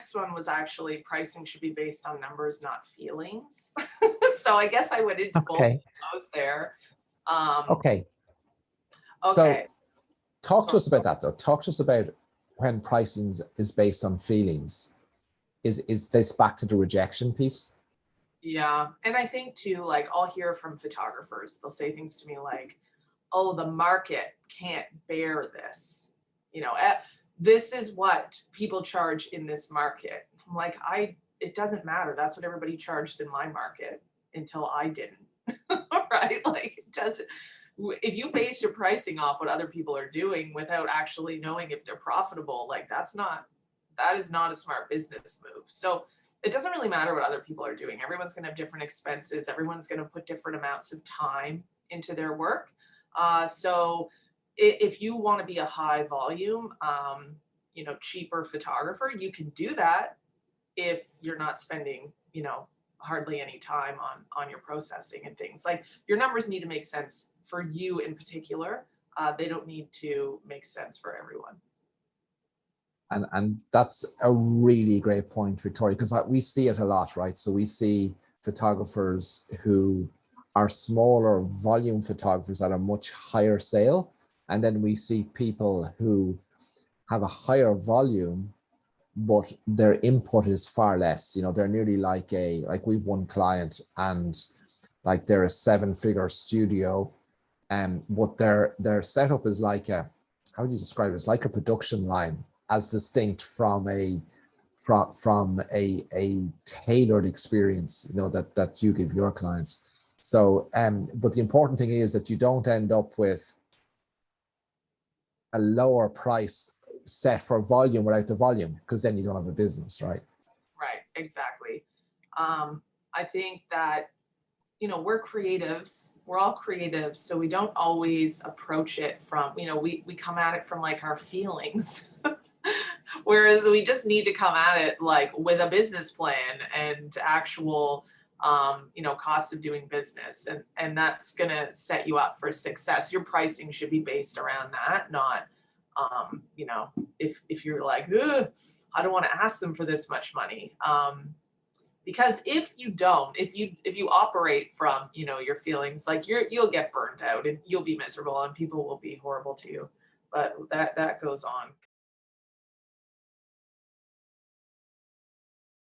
next one was actually pricing should be based on numbers, not feelings. So I guess I went into both of Okay. those there. Um, Okay. So okay. talk to So us about that though. Talk to us about when pricing is based on feelings. Is this back to the rejection piece? yeah. And I think too, like I'll hear from photographers, they'll say things to me like, oh, the market can't bear this. You know, this is what people charge in this market. I'm like, it doesn't matter. That's what everybody charged in my market until I didn't. Right? Like it doesn't, if you base your pricing off what other people are doing without actually knowing if they're profitable, like that is not a smart business move. So it doesn't really matter what other people are doing. Everyone's going to have different expenses. Everyone's going to put different amounts of time into their work. So if you want to be a high volume, cheaper photographer, you can do that if you're not spending, hardly any time on your processing and things. Like your numbers need to make sense for you in particular. They don't need to make sense for everyone. And that's a really great point, Victoria, because we see it a lot, right? So we see photographers who are smaller volume photographers at a much higher sale. And then we see people who have a higher volume, but their input is far less. They're nearly like we've one client and like they're a 7-figure studio. But their setup is like how do you describe it? It's like a production line, as distinct from a tailored experience, that you give your clients. So, but the important thing is that you don't end up with a lower price set for volume without the volume, because then you don't have a business, right? Right, exactly. I think that we're creatives. We're all creatives, so we don't always approach it from, we come at it from like our feelings. Whereas we just need to come at it like with a business plan and actual cost of doing business, and that's going to set you up for success. Your pricing should be based around that, not if you're like, ugh, I don't want to ask them for this much money. Because if you operate from your feelings, like you'll get burned out and you'll be miserable and people will be horrible to you. But that goes on